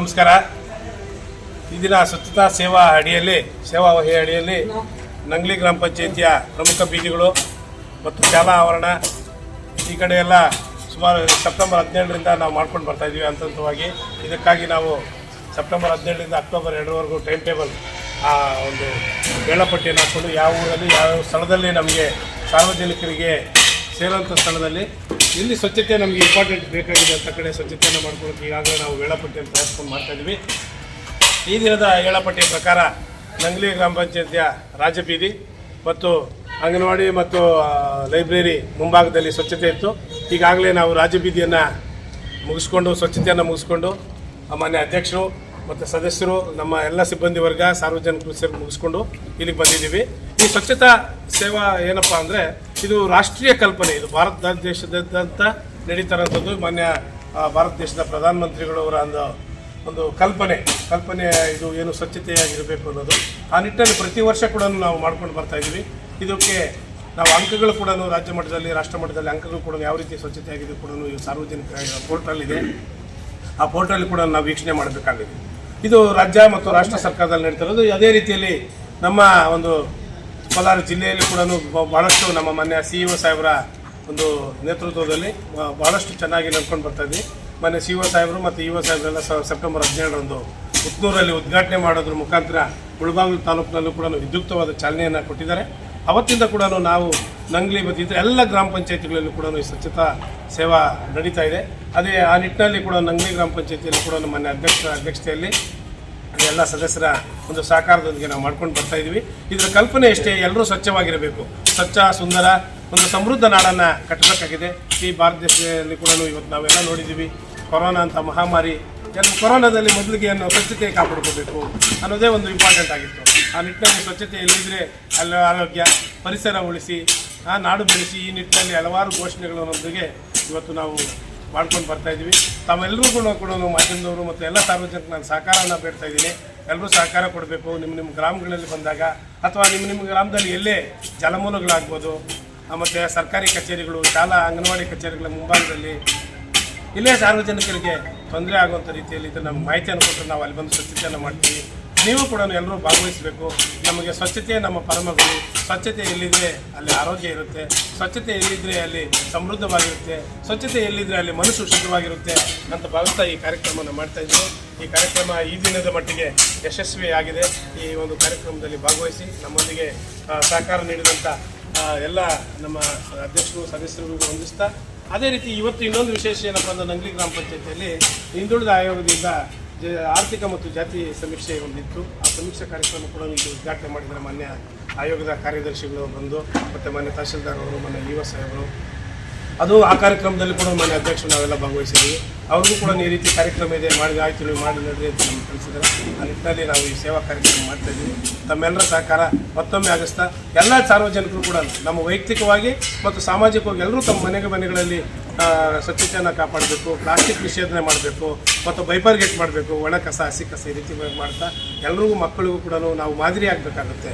ನಮಸ್ಕಾರ. ಈ ದಿನ ಸ್ವಚ್ಛತಾ ಸೇವಾವಹಿ ಅಡಿಯಲ್ಲಿ ನಂಗ್ಲಿ ಗ್ರಾಮ ಪಂಚಾಯಿತಿಯ ಪ್ರಮುಖ ಬೀದಿಗಳು ಮತ್ತು ಶಾಲಾ ಆವರಣ ಈ ಕಡೆ ಎಲ್ಲ ಸುಮಾರು ಸೆಪ್ಟೆಂಬರ್ 17ರಿಂದ ನಾವು ಮಾಡ್ಕೊಂಡು ಬರ್ತಾಯಿದ್ದೀವಿ. ಹಂತವಾಗಿ ಇದಕ್ಕಾಗಿ ನಾವು ಸೆಪ್ಟೆಂಬರ್ 17ರಿಂದ ಅಕ್ಟೋಬರ್ 2ರವರೆಗೂ ಟೈಮ್ ಟೇಬಲ್ ಒಂದು ವೇಳಾಪಟ್ಟಿಯನ್ನು ಹಾಕ್ಕೊಂಡು ಯಾವ ಊರಲ್ಲಿ ಯಾವ ಸ್ಥಳದಲ್ಲಿ ನಮಗೆ ಸಾರ್ವಜನಿಕರಿಗೆ ಸೇರುವಂಥ ಸ್ಥಳದಲ್ಲಿ ಇಲ್ಲಿ ಸ್ವಚ್ಛತೆ ನಮಗೆ ಇಂಪಾರ್ಟೆಂಟ್ ಬೇಕಾಗಿದೆ ಅಂತ ಕಡೆ ಸ್ವಚ್ಛತೆಯನ್ನು ಮಾಡ್ಕೊಳ್ಳೋಕೆ ಈಗಾಗಲೇ ನಾವು ವೇಳಾಪಟ್ಟಿಯನ್ನು ತಯಾರಿಸ್ಕೊಂಡು ಮಾಡ್ತಾಯಿದ್ವಿ. ಈ ದಿನದ ವೇಳಾಪಟ್ಟಿಯ ಪ್ರಕಾರ ನಂಗ್ಲಿ ಗ್ರಾಮ ಪಂಚಾಯತಿಯ ರಾಜಬೀದಿ ಮತ್ತು ಅಂಗನವಾಡಿ ಮತ್ತು ಲೈಬ್ರರಿ ಮುಂಭಾಗದಲ್ಲಿ ಸ್ವಚ್ಛತೆ ಇತ್ತು. ಈಗಾಗಲೇ ನಾವು ರಾಜಬೀದಿಯನ್ನು ಸ್ವಚ್ಛತೆಯನ್ನು ಮುಗಿಸ್ಕೊಂಡು ಮಾನ್ಯ ಅಧ್ಯಕ್ಷರು ಮತ್ತು ಸದಸ್ಯರು ನಮ್ಮ ಎಲ್ಲ ಸಿಬ್ಬಂದಿ ವರ್ಗ ಸಾರ್ವಜನಿಕರು ಸೇರಿ ಮುಗಿಸ್ಕೊಂಡು ಇಲ್ಲಿಗೆ ಬಂದಿದ್ದೀವಿ. ಈ ಸ್ವಚ್ಛತಾ ಸೇವಾ ಏನಪ್ಪ ಅಂದರೆ ಇದು ರಾಷ್ಟ್ರೀಯ ಕಲ್ಪನೆ. ಇದು ಭಾರತ ದೇಶದಾದ್ಯಂತ ನಡೀತಾರಂಥದ್ದು. ಮಾನ್ಯ ಭಾರತ ದೇಶದ ಪ್ರಧಾನಮಂತ್ರಿಗಳವರ ಒಂದು ಕಲ್ಪನೆ ಇದು ಏನು ಸ್ವಚ್ಛತೆಯಾಗಿರಬೇಕು ಅನ್ನೋದು. ಆ ನಿಟ್ಟಿನಲ್ಲಿ ಪ್ರತಿ ವರ್ಷ ಕೂಡ ನಾವು ಮಾಡ್ಕೊಂಡು ಬರ್ತಾಯಿದ್ದೀವಿ. ಇದಕ್ಕೆ ನಾವು ಅಂಕಗಳು ಕೂಡ ರಾಜ್ಯ ಮಟ್ಟದಲ್ಲಿ ರಾಷ್ಟ್ರ ಮಟ್ಟದಲ್ಲಿ ಅಂಕಗಳು ಕೂಡ ಯಾವ ರೀತಿ ಸ್ವಚ್ಛತೆಯಾಗಿದೆ ಕೂಡ ಈ ಸಾರ್ವಜನಿಕ ಪೋರ್ಟಲ್ ಇದೆ. ಆ ಪೋರ್ಟಲ್ ಕೂಡ ನಾವು ವೀಕ್ಷಣೆ ಮಾಡಬೇಕಾಗಿದೆ. ಇದು ರಾಜ್ಯ ಮತ್ತು ರಾಷ್ಟ್ರ ಸರ್ಕಾರದಲ್ಲಿ ನಡೀತಿರೋದು. ಅದೇ ರೀತಿಯಲ್ಲಿ ನಮ್ಮ ಒಂದು ಕೋಲಾರ ಜಿಲ್ಲೆಯಲ್ಲಿ ಕೂಡ ಭಾಳಷ್ಟು ನಮ್ಮ ಮಾನ್ಯ CEO ಸಾಹೇಬರ ಒಂದು ನೇತೃತ್ವದಲ್ಲಿ ಭಾಳಷ್ಟು ಚೆನ್ನಾಗಿ ನಡ್ಕೊಂಡು ಬರ್ತಾಯಿದ್ವಿ. ಮಾನ್ಯ CEO ಸಾಹೇಬರು ಮತ್ತು EO ಸಾಹೇಬರೆಲ್ಲ ಸೆಪ್ಟೆಂಬರ್ 17ರಂದು ಪುತ್ತೂರಲ್ಲಿ ಉದ್ಘಾಟನೆ ಮಾಡೋದ್ರ ಮುಖಾಂತರ ಮುಳಬಾಗಿಲು ತಾಲೂಕಿನಲ್ಲೂ ಕೂಡ ವಿದ್ಯುಕ್ತವಾದ ಚಾಲನೆಯನ್ನು ಕೊಟ್ಟಿದ್ದಾರೆ. ಅವತ್ತಿಂದ ಕೂಡ ನಾವು ನಂಗ್ಲಿ ಮತ್ತು ಎಲ್ಲ ಗ್ರಾಮ ಪಂಚಾಯತಿಗಳಲ್ಲೂ ಕೂಡ ಈ ಸ್ವಚ್ಛತಾ ಸೇವಾ ನಡೀತಾ ಇದೆ. ಅದೇ ಆ ನಿಟ್ಟಿನಲ್ಲಿ ಕೂಡ ನಂಗ್ಲಿ ಗ್ರಾಮ ಪಂಚಾಯತಿಯಲ್ಲಿ ಕೂಡ ಮಾನ್ಯ ಅಧ್ಯಕ್ಷತೆಯಲ್ಲಿ ಎಲ್ಲ ಸದಸ್ಯರ ಒಂದು ಸಹಕಾರದೊಂದಿಗೆ ನಾವು ಮಾಡ್ಕೊಂಡು ಬರ್ತಾಯಿದ್ವಿ. ಇದರ ಕಲ್ಪನೆ ಎಷ್ಟೇ, ಎಲ್ಲರೂ ಸ್ವಚ್ಛವಾಗಿರಬೇಕು, ಸ್ವಚ್ಛ ಸುಂದರ ಒಂದು ಸಮೃದ್ಧ ನಾಡನ್ನು ಕಟ್ಟಬೇಕಾಗಿದೆ. ಈ ಭಾರತ ದೇಶದಲ್ಲಿ ಕೂಡ ಇವತ್ತು ನಾವೆಲ್ಲ ನೋಡಿದ್ದೀವಿ, ಕೊರೋನಾ ಅಂತ ಮಹಾಮಾರಿ. ಕೊರೋನಾದಲ್ಲಿ ಮೊದಲಿಗೆ ಸ್ವಚ್ಛತೆ ಕಾಪಾಡ್ಕೋಬೇಕು ಅನ್ನೋದೇ ಒಂದು ಇಂಪಾರ್ಟೆಂಟ್ ಆಗಿತ್ತು. ಆ ನಿಟ್ಟಿನಲ್ಲಿ ಸ್ವಚ್ಛತೆ ಎಲ್ಲಿದ್ದರೆ ಅಲ್ಲಿ ಆರೋಗ್ಯ, ಪರಿಸರ ಉಳಿಸಿ, ನಾಡು ಬೆಳೆಸಿ, ಈ ನಿಟ್ಟಿನಲ್ಲಿ ಹಲವಾರು ಘೋಷಣೆಗಳನ್ನೊಂದಿಗೆ ಇವತ್ತು ನಾವು ಮಾಡ್ಕೊಂಡು ಬರ್ತಾಯಿದ್ದೀವಿ. ತಾವೆಲ್ಲರಿಗೂ ಕೂಡ ಮಾಧ್ಯಮದವರು ಮತ್ತು ಎಲ್ಲ ಸಾರ್ವಜನಿಕರು ನಾನು ಸಹಕಾರವನ್ನು ಬೇಡ್ತಾ ಇದ್ದೀನಿ. ಎಲ್ಲರೂ ಸಹಕಾರ ಕೊಡಬೇಕು. ನಿಮ್ಮ ಗ್ರಾಮಗಳಲ್ಲಿ ಬಂದಾಗ ಅಥವಾ ನಿಮ್ಮ ಗ್ರಾಮದಲ್ಲಿ ಎಲ್ಲೇ ಜಲಮೂಲಗಳಾಗ್ಬೋದು ಮತ್ತು ಸರ್ಕಾರಿ ಕಚೇರಿಗಳು, ಶಾಲಾ ಅಂಗನವಾಡಿ ಕಚೇರಿಗಳ ಮುಂಭಾಗದಲ್ಲಿ ಇಲ್ಲೇ ಸಾರ್ವಜನಿಕರಿಗೆ ತೊಂದರೆ ಆಗುವಂಥ ರೀತಿಯಲ್ಲಿ ನಮ್ಮ ಮಾಹಿತಿಯನ್ನು ಕೊಟ್ಟರೆ ನಾವು ಅಲ್ಲಿ ಬಂದು ಸ್ವಚ್ಛತೆಯನ್ನು ಮಾಡ್ತೀವಿ. ನೀವು ಕೂಡ ಎಲ್ಲರೂ ಭಾಗವಹಿಸಬೇಕು. ನಮಗೆ ಸ್ವಚ್ಛತೆ ನಮ್ಮ ಪರಮಗುರು. ಸ್ವಚ್ಛತೆ ಎಲ್ಲಿದ್ದರೆ ಅಲ್ಲಿ ಆರೋಗ್ಯ ಇರುತ್ತೆ, ಸ್ವಚ್ಛತೆ ಎಲ್ಲಿದ್ದರೆ ಅಲ್ಲಿ ಸಮೃದ್ಧವಾಗಿರುತ್ತೆ, ಸ್ವಚ್ಛತೆ ಎಲ್ಲಿದ್ದರೆ ಅಲ್ಲಿ ಮನಸ್ಸು ಶುದ್ಧವಾಗಿರುತ್ತೆ ಅಂತ ಭಾವಿಸ್ತಾ ಈ ಕಾರ್ಯಕ್ರಮವನ್ನು ಮಾಡ್ತಾಯಿದ್ದೀವಿ. ಈ ಕಾರ್ಯಕ್ರಮ ಈ ದಿನದ ಮಟ್ಟಿಗೆ ಯಶಸ್ವಿಯಾಗಿದೆ. ಈ ಒಂದು ಕಾರ್ಯಕ್ರಮದಲ್ಲಿ ಭಾಗವಹಿಸಿ ನಮ್ಮೊಂದಿಗೆ ಸಹಕಾರ ನೀಡಿದಂಥ ಎಲ್ಲ ನಮ್ಮ ಅಧ್ಯಕ್ಷರು ಸದಸ್ಯರಿಗೂ ವಂದಿಸ್ತಾ, ಅದೇ ರೀತಿ ಇವತ್ತು ಇನ್ನೊಂದು ವಿಶೇಷ ಏನಪ್ಪ ಅಂದರೆ ನಂಗ್ಲಿ ಗ್ರಾಮ ಪಂಚಾಯತಿಯಲ್ಲಿ ಹಿಂದುಳಿದ ಆಯೋಗದಿಂದ ಆರ್ಥಿಕ ಮತ್ತು ಜಾತಿ ಸಮೀಕ್ಷೆ ಒಂದಿತ್ತು. ಆ ಸಮೀಕ್ಷೆ ಕಾರ್ಯಕ್ರಮ ಕೂಡ ಇದು ಉದ್ಘಾಟನೆ ಮಾಡಿದರೆ ಮಾನ್ಯ ಆಯೋಗದ ಕಾರ್ಯದರ್ಶಿಗಳು ಬಂದು ಮತ್ತು ಮಾನ್ಯ ತಹಶೀಲ್ದಾರ್ ಅವರು, ಮಾನ್ಯ EO ಸಾಹೇಬರು, ಅದು ಆ ಕಾರ್ಯಕ್ರಮದಲ್ಲಿ ಕೂಡ ಮಾನ್ಯ ಅಧ್ಯಕ್ಷರು ನಾವೆಲ್ಲ ಭಾಗವಹಿಸಿದ್ದೀವಿ. ಅವ್ರಿಗೂ ಕೂಡ ಈ ರೀತಿ ಕಾರ್ಯಕ್ರಮ ಇದೆ, ಆಯ್ತು ನೀವು ಮಾಡಿ ನೋಡ್ರಿ ಅಂತ ನಮ್ಗೆ ಕಳಿಸಿದ್ದಾರೆ. ಆ ನಿಟ್ಟಿನಲ್ಲಿ ನಾವು ಈ ಸೇವಾ ಕಾರ್ಯಕ್ರಮ ಮಾಡ್ತಾಯಿದ್ದೀವಿ. ತಮ್ಮೆಲ್ಲರ ಸಹಕಾರ ಮತ್ತೊಮ್ಮೆ ಆಗಿಸ್ತಾ ಎಲ್ಲ ಸಾರ್ವಜನಿಕರು ಕೂಡ ನಮ್ಮ ವೈಯಕ್ತಿಕವಾಗಿ ಮತ್ತು ಸಾಮಾಜಿಕವಾಗಿ ಎಲ್ಲರೂ ತಮ್ಮ ಮನೆಗಳಲ್ಲಿ ಸ್ವಚ್ಛತೆಯನ್ನು ಕಾಪಾಡಬೇಕು, ಪ್ಲಾಸ್ಟಿಕ್ ನಿಷೇಧನೆ ಮಾಡಬೇಕು ಮತ್ತು ಬೈಪರ್ಗೇಟ್ ಮಾಡಬೇಕು, ಒಣ ಕಸ ಹಸಿ ಕಸ ಈ ರೀತಿ ಮಾಡ್ತಾ ಎಲ್ಲರಿಗೂ ಮಕ್ಕಳಿಗೂ ಕೂಡ ನಾವು ಮಾದರಿ ಆಗಬೇಕಾಗುತ್ತೆ.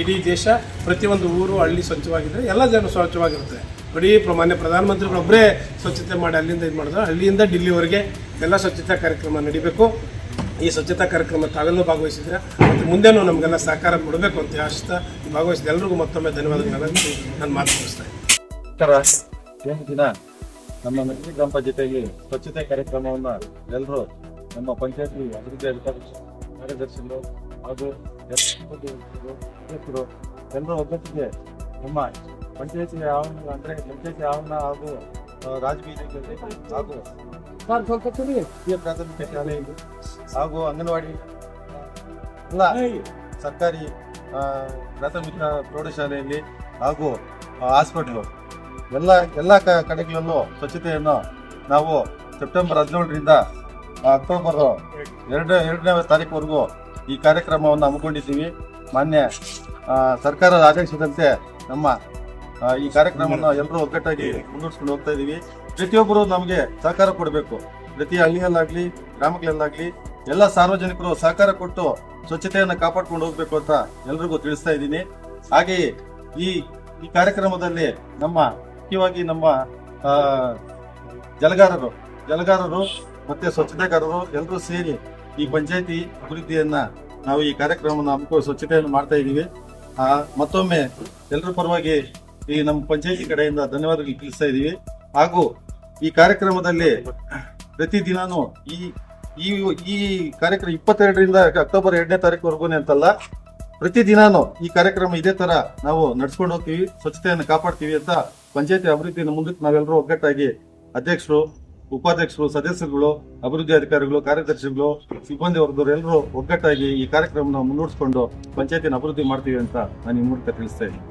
ಇಡೀ ದೇಶ ಪ್ರತಿಯೊಂದು ಊರು ಹಳ್ಳಿ ಸ್ವಚ್ಛವಾಗಿದ್ದರೆ ಎಲ್ಲ ಜನ ಸ್ವಚ್ಛವಾಗಿರುತ್ತೆ. ಬರೀ ಮಾನ್ಯ ಪ್ರಧಾನಮಂತ್ರಿಗಳೊಬ್ಬರೇ ಸ್ವಚ್ಛತೆ ಮಾಡಿ ಅಲ್ಲಿಂದ ಇದು ಮಾಡಿದ್ರೆ ಹಳ್ಳಿಯಿಂದ ಡಿಲ್ಲಿವರೆಗೆ ಎಲ್ಲ ಸ್ವಚ್ಛತಾ ಕಾರ್ಯಕ್ರಮ ನಡಿಬೇಕು. ಈ ಸ್ವಚ್ಛತಾ ಕಾರ್ಯಕ್ರಮ ತಾವೆಲ್ಲೂ ಭಾಗವಹಿಸಿದ್ರೆ ಮತ್ತು ಮುಂದೆನೂ ನಮಗೆಲ್ಲ ಸಹಕಾರ ಕೊಡಬೇಕು ಅಂತ ಆಶಿಸ್ತಾ ಭಾಗವಹಿಸಿದ ಎಲ್ಲರಿಗೂ ಮತ್ತೊಮ್ಮೆ ಧನ್ಯವಾದಗಳನ್ನು ನಾನು ಮಾತು ಮುಗಿಸ್ತಾ ಇದ್ದೀನಿ. ನಮ್ಮ ನಂಗ್ಲಿ ಗ್ರಾಮ ಪಂಚಾಯತಿಯಲ್ಲಿ ಸ್ವಚ್ಛತೆ ಕಾರ್ಯಕ್ರಮವನ್ನು ಎಲ್ಲರೂ ನಮ್ಮ ಪಂಚಾಯತಿ ಅಭಿವೃದ್ಧಿ ಕಾರ್ಯದರ್ಶಿಗಳು ಹಾಗೂ ಸದಸ್ಯರು ಎಲ್ಲರೂ ಒಗ್ಗಟ್ಟಿಗೆ ನಮ್ಮ ಪಂಚಾಯತಿ ಆವರಣ ಅಂದರೆ ಪಂಚಾಯತಿ ಆವರಣ ಹಾಗೂ ರಾಜಬೀದಿಗಳಲ್ಲಿ ಹಾಗೂ ಹಿರಿಯ ಪ್ರಾಥಮಿಕ ಶಾಲೆಯಲ್ಲಿ ಹಾಗೂ ಅಂಗನವಾಡಿ ಎಲ್ಲ ಸರ್ಕಾರಿ ಪ್ರಾಥಮಿಕ ಪ್ರೌಢಶಾಲೆಯಲ್ಲಿ ಹಾಗೂ ಹಾಸ್ಪಿಟ್ಲು ಎಲ್ಲ ಕಡೆಗಳಲ್ಲೂ ಸ್ವಚ್ಛತೆಯನ್ನು ನಾವು ಸೆಪ್ಟೆಂಬರ್ 17ರಿಂದ ಅಕ್ಟೋಬರ್ 2ನೇ ತಾರೀಕುವರೆಗೂ ಈ ಕಾರ್ಯಕ್ರಮವನ್ನು ಹಮ್ಮಿಕೊಂಡಿದ್ದೀವಿ. ಮಾನ್ಯ ಸರ್ಕಾರದ ಆದೇಶದಂತೆ ನಮ್ಮ ಈ ಕಾರ್ಯಕ್ರಮವನ್ನು ಎಲ್ಲರೂ ಒಗ್ಗಟ್ಟಾಗಿ ಮುಂದುವರಿಸ್ಕೊಂಡು ಹೋಗ್ತಾ ಇದ್ದೀವಿ. ಪ್ರತಿಯೊಬ್ಬರು ನಮಗೆ ಸಹಕಾರ ಕೊಡಬೇಕು. ಪ್ರತಿ ಹಳ್ಳಿಯಲ್ಲಾಗಲಿ ಗ್ರಾಮಗಳಲ್ಲಾಗಲಿ ಎಲ್ಲ ಸಾರ್ವಜನಿಕರು ಸಹಕಾರ ಕೊಟ್ಟು ಸ್ವಚ್ಛತೆಯನ್ನು ಕಾಪಾಡ್ಕೊಂಡು ಹೋಗ್ಬೇಕು ಅಂತ ಎಲ್ರಿಗೂ ತಿಳಿಸ್ತಾ ಇದ್ದೀನಿ. ಹಾಗೆಯೇ ಈ ಕಾರ್ಯಕ್ರಮದಲ್ಲಿ ಮುಖ್ಯವಾಗಿ ನಮ್ಮ ಜಲಗಾರರು ಮತ್ತೆ ಸ್ವಚ್ಛತೆಗಾರರು ಎಲ್ಲರೂ ಸೇರಿ ಈ ಪಂಚಾಯತಿ ಅಭಿವೃದ್ಧಿಯನ್ನ ನಾವು ಈ ಕಾರ್ಯಕ್ರಮವನ್ನು ಹಮ್ಮಿಕೊಂಡು ಸ್ವಚ್ಛತೆಯನ್ನು ಮಾಡ್ತಾ ಇದ್ದೀವಿ. ಮತ್ತೊಮ್ಮೆ ಎಲ್ಲರ ಪರವಾಗಿ ಈ ನಮ್ಮ ಪಂಚಾಯತಿ ಕಡೆಯಿಂದ ಧನ್ಯವಾದಗಳು ತಿಳಿಸ್ತಾ ಇದ್ದೀವಿ. ಹಾಗೂ ಈ ಕಾರ್ಯಕ್ರಮದಲ್ಲಿ ಪ್ರತಿದಿನಾನು ಈ ಕಾರ್ಯಕ್ರಮ 22ರಿಂದ ಅಕ್ಟೋಬರ್ 2ನೇ ತಾರೀಕುವರೆಗೂ ಅಂತಲ್ಲ, ಪ್ರತಿದಿನಾನು ಈ ಕಾರ್ಯಕ್ರಮ ಇದೇ ತರ ನಾವು ನಡ್ಸ್ಕೊಂಡು ಹೋಗ್ತೀವಿ, ಸ್ವಚ್ಛತೆಯನ್ನು ಕಾಪಾಡ್ತೀವಿ ಅಂತ ಪಂಚಾಯತಿ ಅಭಿವೃದ್ಧಿಯನ್ನು ಮುಂದಕ್ಕೆ ನಾವೆಲ್ಲರೂ ಒಗ್ಗಟ್ಟಾಗಿ ಅಧ್ಯಕ್ಷರು, ಉಪಾಧ್ಯಕ್ಷರು, ಸದಸ್ಯರುಗಳು, ಅಭಿವೃದ್ಧಿ ಅಧಿಕಾರಿಗಳು, ಕಾರ್ಯದರ್ಶಿಗಳು, ಸಿಬ್ಬಂದಿ ವರ್ಗದವರು ಎಲ್ಲರೂ ಒಗ್ಗಟ್ಟಾಗಿ ಈ ಕಾರ್ಯಕ್ರಮವನ್ನು ಮುನ್ನಡೆಸ್ಕೊಂಡು ಪಂಚಾಯತಿನ ಅಭಿವೃದ್ಧಿ ಮಾಡ್ತೀವಿ ಅಂತ ನಾನು ಈ ಮೂಲಕ ತಿಳಿಸ್ತಾ ಇದ್ದೀನಿ.